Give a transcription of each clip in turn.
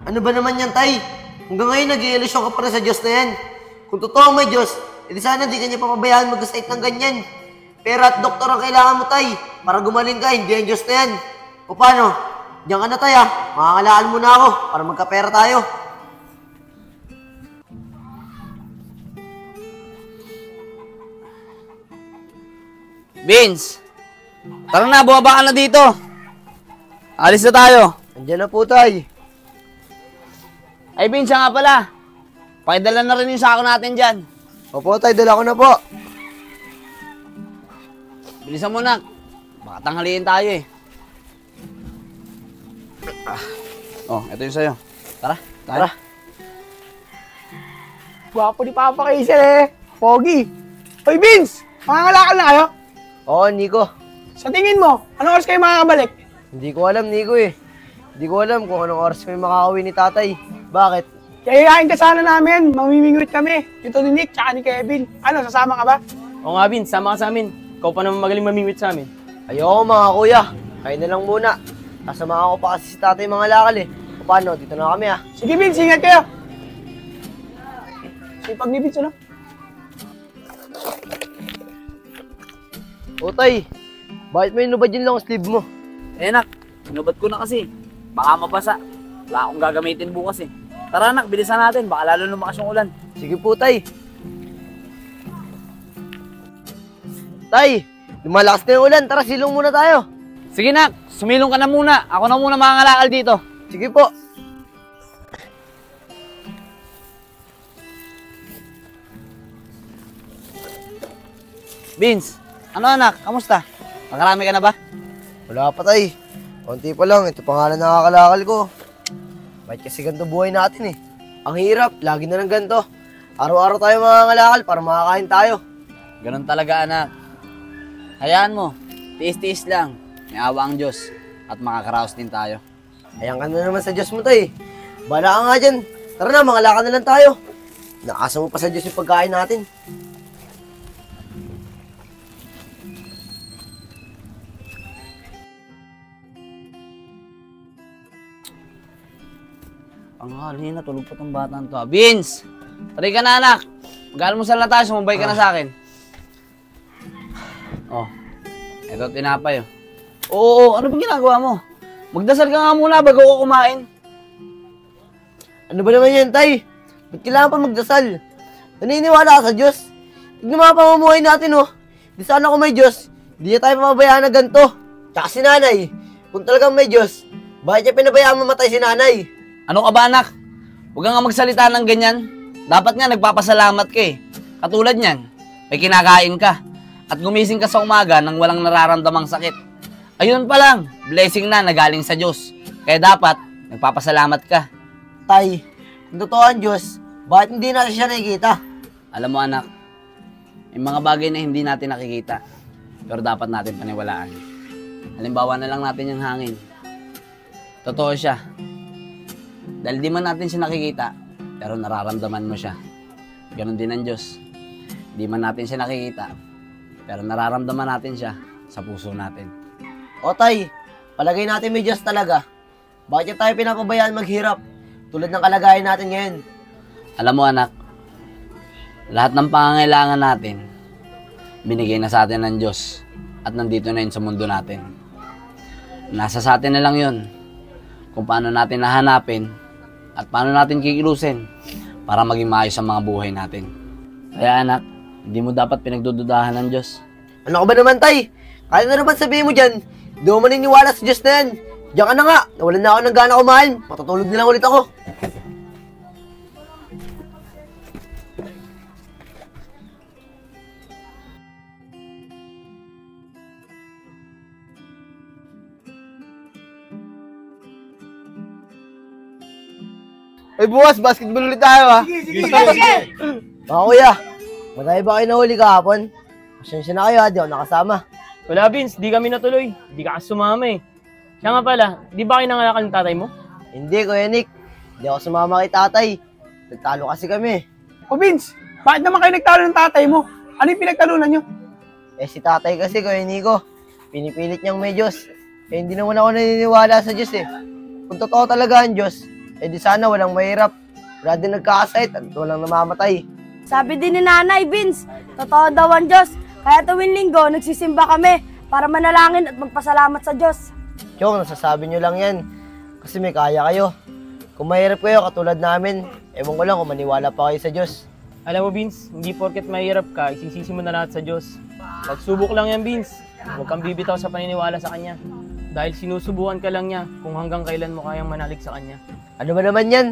Ano ba naman yan, tay? Hanggang ngayon nag-iilusyon ka pa rin sa Diyos na yan. Kung totoo may Diyos, edi sana di ka niya papabayaan mag-state ng ganyan. Pera at doktor ang kailangan mo, tay. Para gumaling ka, hindi ang Diyos na yan. O paano? Diyan ka na, tay, ha? Makakalaan mo na ako para magkapera tayo. Vince! Tara na, bumaba ka na dito. Alis na tayo. Andiyan na po, tay. Ay, Vince, nga pala. Pakidala na rin yung sako natin dyan. Opo, tay, dala ko na po. Bilisan mo, nak. Baka tanghaliin tayo eh. Oh, ito yung sa'yo. Tara, tayo. Tara. Gwapo ni Papa Kaisel eh. Pogi. Hoy Vince, mangangalakal na kayo? Oo, Nico. Sa tingin mo, anong oras kayo makakabalik? Hindi ko alam, Nico eh. Hindi ko alam kung anong oras kami makakauwi ni tatay. Bakit? Kayayain ka sana namin, mamimingwit kami. Dito ni Nick, tsaka ni Kevin. Ano, sasama ka ba? Oo nga, Vince, sama ka sa amin. Ikaw pa naman magaling mamingwit sa amin. Ayoko mga kuya. Kayo na lang muna. Kasama ko pa kasi si tatay mga lakal eh. O paano? Dito na kami ah. Sige Vince, ingat kayo. Sipag ni Vince, ano? O tay, bakit may inubad yun lang ang sleeve mo? Eh, nak. Inubat ko na kasi. Baka mabasa. Wala akong gagamitin bukas eh. Tara, nak. Bilisan natin. Baka lalo lumakas yung ulan. Sige po tay. Tay, lumalakas na yung ulan. Tara, silong muna tayo. Sige, nak. Sumilong ka na muna. Ako na muna mangangalakal dito. Sige po. Vince, ano anak? Kamusta? Nakarami ka na ba? Wala pa tay. Konti pa lang. Ito pa nga lang nakakalakal ko. Bakit kasi ganito buhay natin eh. Ang hirap. Lagi na lang ganito. Araw-araw tayo mangangalakal para makakain tayo. Ganun talaga, anak. Hayaan mo. Tiis-tiis lang. May awa ang Diyos. At makakaraos din tayo. Ayan ka na naman sa Diyos mo tay. Bala ka nga dyan. Tara na, mangalakal na lang tayo. Nakasa mo pa sa Diyos yung pagkain natin. Ang hali na, tulog pa tong batang to. Vince! Tari ka na, anak. Mag-almusal na tayo, sumabay ka na sa akin. Oh, eto tinapay. Oo, ano bang ginagawa mo? Magdasal ka nga muna bago ako kumain. Ano ba naman yan, tay? Ba't kailangan pa magdasal? Naniniwala ka sa Diyos? Tignan mga pamumuhay natin, oh. Di sana kung may Diyos, di niya tayo mababayaan na ganito. Tsaka si nanay, kung talagang may Diyos, bakit niya pinabayaan mamatay si nanay? Ano ka ba, anak? Huwag kang nga magsalita ng ganyan. Dapat nga nagpapasalamat ka eh. Katulad niyan, may kinakain ka. At gumising ka sa umaga nang walang nararamdamang sakit. Ayun pa lang, blessing na nagaling sa Diyos. Kaya dapat, nagpapasalamat ka. Tay, kung totoo ang Diyos, bakit hindi natin siya nakikita? Alam mo, anak, may mga bagay na hindi natin nakikita. Pero dapat natin paniwalaan. Halimbawa na lang natin yung hangin. Totoo siya. Dahil di man natin siya nakikita, pero nararamdaman mo siya. Ganon din ang Diyos. Di man natin siya nakikita, pero nararamdaman natin siya sa puso natin. O tay, palagay natin may Diyos talaga. Bakit niya tayo pinapabayaan maghirap? Tulad ng kalagayan natin ngayon. Alam mo, anak, lahat ng pangangailangan natin, binigay na sa atin ng Diyos at nandito na yun sa mundo natin. Nasa sa atin na lang yun kung paano natin nahanapin at paano natin kikilusin para maging maayos ang mga buhay natin. Kaya anak, hindi mo dapat pinagdududahan ng Diyos. Ano ka ba naman, tay? Kaya na naman sabihin mo dyan, hindi mo maniniwala sa Diyos na yan. Diyan ka na nga, nawalan na ako ng gana kumain. Matutulog na lang ulit ako. Ay bukas, basketball ulit tayo ha. Sige. Mga kuya, matay ba kayo nahuli kahapon? Pasensya na kayo ha, di ako nakasama. Wala, Vince, di kami natuloy. Di ka sumama eh. Siya nga pala, di ba kayo nangalakal ng tatay mo? Hindi, Kuya Nick. Hindi ako sumama kay tatay. Nagtalo kasi kami. O Vince, bakit naman kayo nagtalo ng tatay mo? Ano yung pinagtalunan nyo? Eh si tatay kasi, Kuya Nico, pinipilit niyang may Diyos. Eh hindi naman ako naniniwala sa Diyos eh. Kung totoo talaga ang Diyos, Eh di sana walang mahirap. Wala din nagkakasakit at walang namamatay. Sabi din ni Nanay Vince, totoo daw ang Diyos. Kaya tuwing linggo, nagsisimba kami para manalangin at magpasalamat sa Diyos. Chong, nasasabi nyo lang yan. Kasi may kaya kayo. Kung mahirap kayo katulad namin, ewan ko lang kung maniwala pa kayo sa Diyos. Alam mo, Vince, hindi porket mahirap ka, isisisi mo na lahat sa Diyos. Pagsubok lang yan, Vince. Huwag kang bibitaw sa paniniwala sa Kanya. Dahil sinusubukan ka lang niya kung hanggang kailan mo kayang manalig sa Kanya. Ano ba naman yan?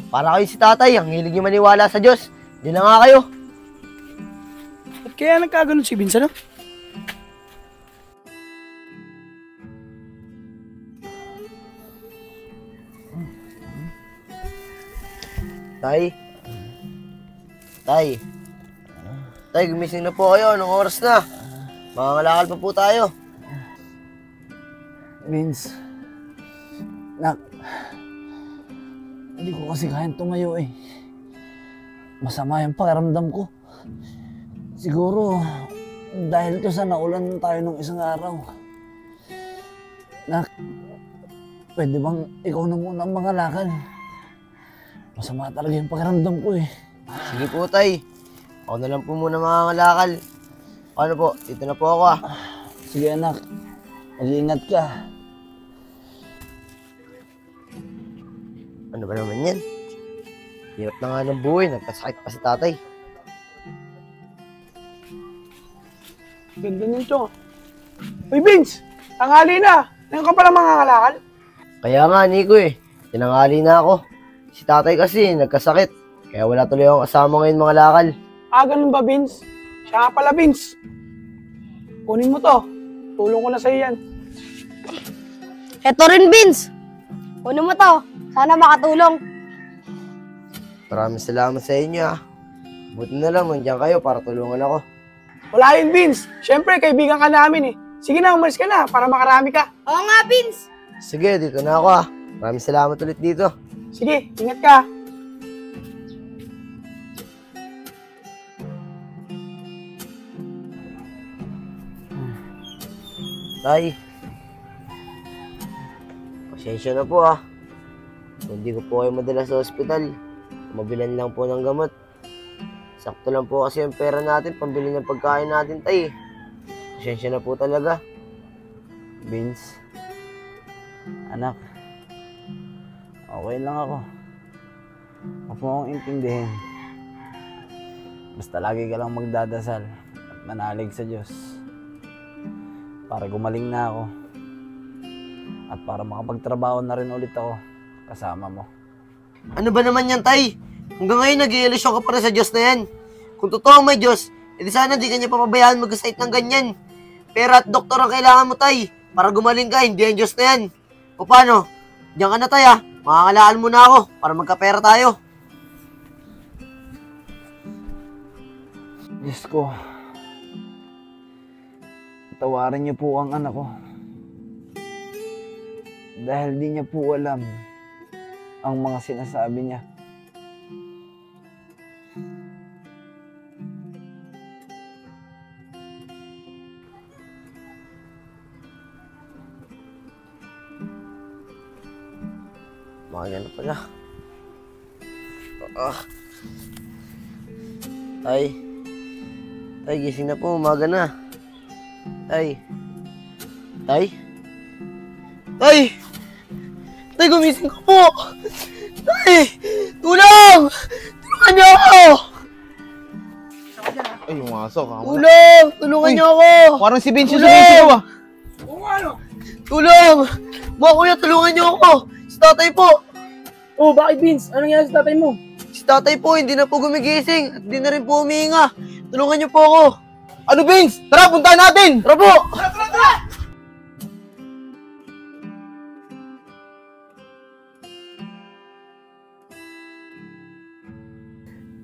Para kayo si tatay, ang hilig nyo maniwala sa Diyos. Di na nga kayo. At kaya nagkaganon si Vince, ano? Tay. Tay. Tay, gumising na po kayo. Anong oras na? Mangangalakal pa po tayo. Vince, nak, hindi ko kasi kayang tumayo eh. Masama yung pakiramdam ko. Siguro, dahil to sa naulan tayo nung isang araw. Nak, pwede bang ikaw na muna ang mangalakal? Masama talaga yung pakiramdam ko eh. Sige po, tay. Ako na lang po muna mangangalakal. Ano po? Dito na po ako ah. Sige anak, mag-iingat ka. Ano ba naman yan? Hirap na nga ng buhay. Nagkasakit pa si tatay. Ganda niyan, Chong. Uy, Vince! Tanghali na! Ngayon ka pala mangangalakal? Kaya nga, Nico eh. Tinangali na ako. Si tatay kasi nagkasakit. Kaya wala tuloy akong kasama ngayon mga lakal. Ah, ganun ba, Vince? Siya nga pala, Vince. Kunin mo to. Tulong ko na sa'yo yan. Eto rin, Vince. Kunin mo to. Sana makatulong. Maraming salamat sa inyo ah. Buti na lang nandiyan kayo para tulungan ako. Wala yun, Vince. Siyempre, kaibigan ka namin eh. Sige na, umalis ka na para makarami ka. Oo nga, Vince. Sige, dito na ako ah. Maraming salamat ulit dito. Sige, ingat ka. Tay. Pasensya na po ah. Kung hindi ko po kayo madala sa ospital, mabilan lang po ng gamot. Sakto lang po kasi yung pera natin, pambili ng pagkain natin, tay. Pasensya na po talaga. Vince, anak, okay lang ako. Huwag mo akong intindihin. Basta lagi ka lang magdadasal at manalig sa Diyos. Para gumaling na ako. At para makapagtrabaho na rin ulit ako kasama mo. Ano ba naman yan, tay? Hanggang ngayon nag-iilusyon ka pa rin sa Diyos na yan. Kung totoo may Diyos, edi sana di ka niya papabayaan mag-asait ng ganyan. Pera at doktor ang kailangan mo, tay. Para gumaling ka, hindi ang Diyos na yan. O paano? Diyan ka na, tay ah. Makakalaan mo na ako para magkapera tayo. Diyos ko, tawarin niyo po ang anak ko. Dahil di niya po alam ang mga sinasabi niya. Mga na pala. Tay. Tay, gising na po. Umaga na. Tay. Tay? Tay! Tay, gumising ka po! Tay! Tulong! Tulungan niyo ako! Ay, umasok ha. Tulong! Tulungan niyo ako! Parang si Vince yung Tulong! sumisigaw ah. Tulong! Mga kuya, tulungan niyo ako! Si tatay po! Oh, bakit, Vince? Anong nangyari sa tatay mo? Si tatay po, hindi na po gumigising at hindi na rin po humihinga. Tulungan niyo po ako! Ano Vince? Tara, puntahan natin! Tara po!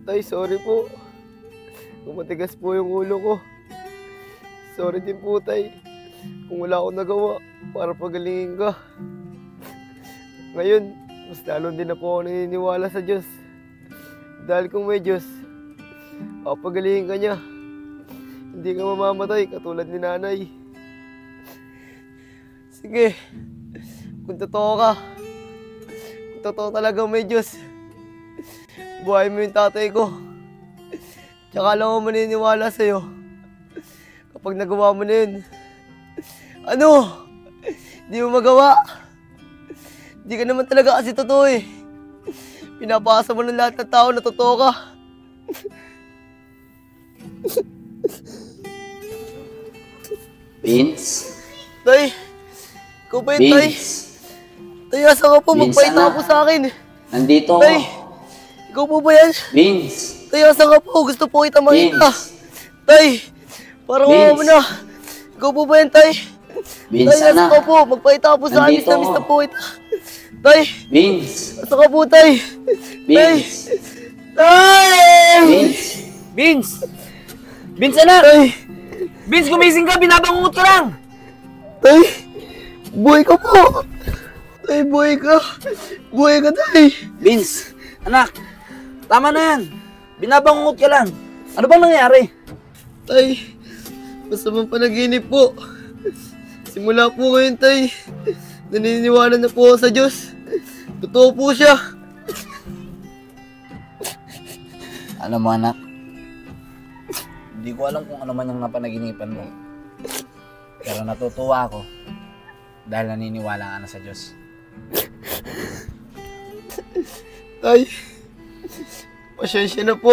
Tay, sorry po. Kung matigas po yung ulo ko. Sorry din po, tay. Kung wala akong nagawa para pagalingin ka. Ngayon, mas lalo din na po ako naniniwala sa Diyos. Dahil kung may Diyos, papagalingin ka niya. Hindi ka mamamatay katulad ni nanay. Sige, kung totoo ka, kung totoo talaga may Diyos, buhay mo yung tatay ko. Tsaka lang ako maniniwala sa'yo kapag nagawa mo na yun. Ano? Di mo magawa? Di ka naman talaga kasi totoo eh. Pinapasa mo ng lahat ng tao na totoo ka. Vince? Tay, ikaw ba yun, Tay? Vince? Tay, asa ka po? Vince, Magpaita ka anak. po sa akin. Nandito ako. Tay, ikaw po ba yan? Vince? Tay, asa ka po? Gusto po kita makita. Vince? Tay, parang Vince? mo na. Ikaw po ba yan, Tay? Vince, Tay, asa anak. ka po? Magpaita ka po sa akin. Nandito Miss na ako. po kita. Tay, Vince? asa ka po, Tay? Vince? Tay! Vince? Vince! Vince, anak! Tay! Vince, gumising ka! Binabangungot ka lang! Tay! Buhay ka po! Tay, buhay ka! Buhay ka, Tay! Vince? Anak! Tama na yan. Binabangungot ka lang. Ano bang nangyari? Tay, masamang panaginip po. Simula po ngayon, Tay. Naniniwala na po ako sa Diyos. Totoo po siya. Alam mo, anak, hindi ko alam kung ano man yung napanaginipan mo. Pero natutuwa ako dahil naniniwala ka na sa Diyos. Tay, pasensya na po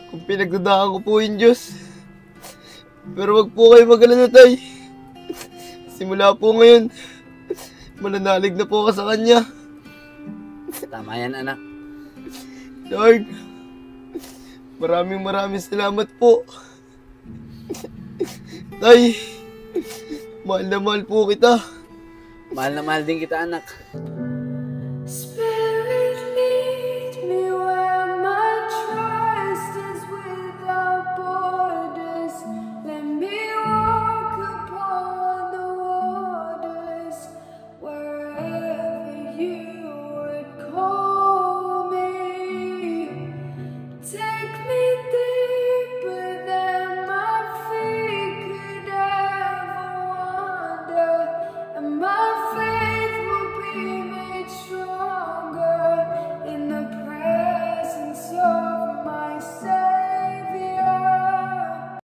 kung pinagdudahan ko po yung Diyos. Pero wag po kayo mag-alala, Tay. Simula po ngayon, mananalig na po ako sa Kanya. Tama yan, anak. Lord, maraming salamat po. Tay, mahal na mahal po kita. Mahal na mahal din kita, anak.